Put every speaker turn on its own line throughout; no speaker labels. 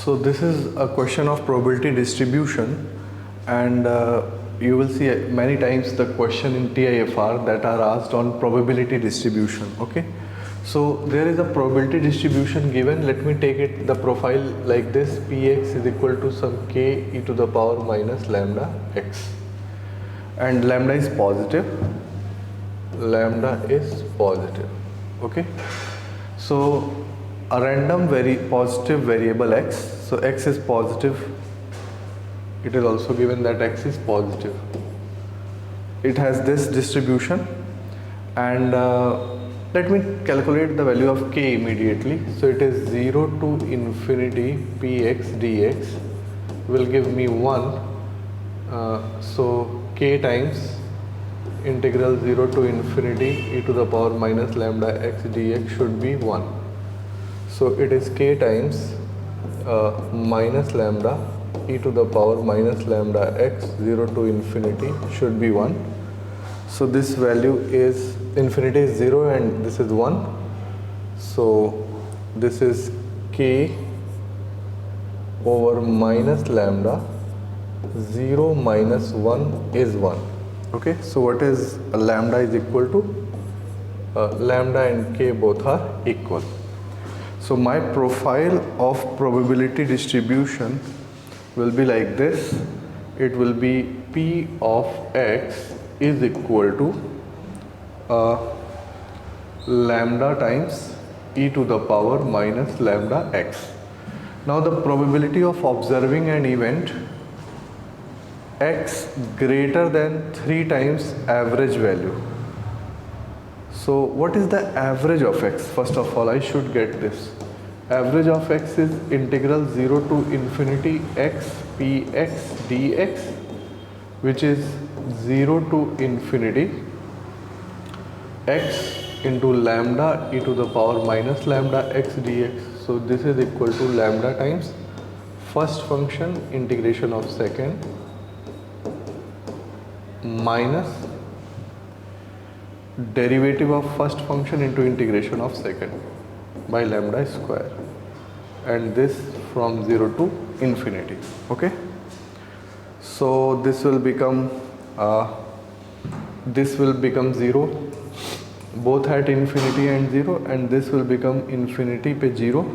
So this is a question of probability distribution, and you will see many times the question in TIFR that are asked on probability distribution. Okay, so there is a probability distribution given. Let me take it the profile like this: Px is equal to some k e to the power minus lambda x, and lambda is positive. Lambda is positive. Okay, so a random positive variable x, so x is positive, it is also given that x is positive, it has this distribution, and let me calculate the value of k immediately. So it is 0 to infinity px dx will give me 1, so k times integral 0 to infinity e to the power minus lambda x dx should be 1. So it is k times minus lambda e to the power minus lambda x 0 to infinity should be 1. So this value is, infinity is 0 and this is 1. So this is k over minus lambda, 0 minus 1 is 1. Okay, so what is lambda is equal to? Lambda and k both are equal. So my profile of probability distribution will be like this. It will be P of x is equal to lambda times e to the power minus lambda x. Now the probability of observing an event x greater than 3 times average value. So what is the average of x? First of all, I should get this. Average of x is integral 0 to infinity x px dx, which is 0 to infinity x into lambda e to the power minus lambda x dx. So this is equal to lambda times first function integration of second minus derivative of first function into integration of second by lambda square, and this from 0 to infinity. Okay, so this will become 0 both at infinity and 0, and this will become infinity pe 0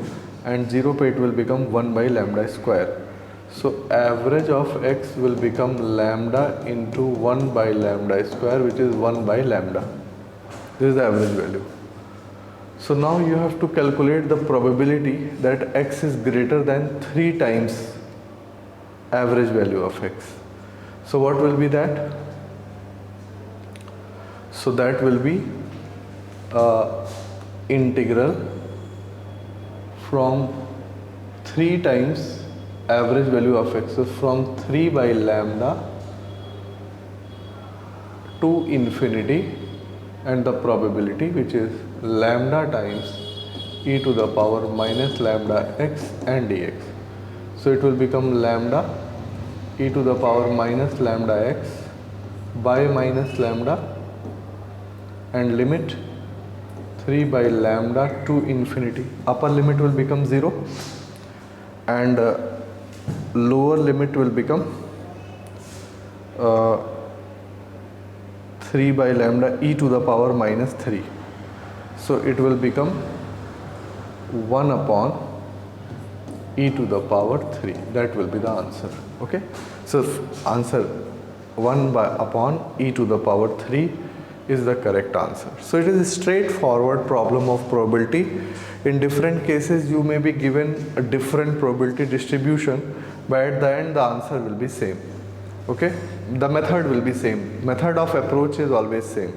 and 0 pe it will become 1 by lambda square. So average of x will become lambda into 1 by lambda square, which is 1 by lambda. This is the average value. So now you have to calculate the probability that x is greater than 3 times average value of x. So what will be that? So that will be integral from 3 times average value of x. So from 3 by lambda to infinity, and the probability, which is lambda times e to the power minus lambda x and dx. So it will become lambda e to the power minus lambda x by minus lambda, and limit 3 by lambda to infinity. Upper limit will become 0 and lower limit will become 3 by lambda e to the power minus 3. So it will become 1 upon e to the power 3. That will be the answer. Okay, so answer 1 upon e to the power 3 is the correct answer. So it is a straightforward problem of probability. In different cases you may be given a different probability distribution, but at the end the answer will be same. Okay, the method will be same. Method of approach is always same.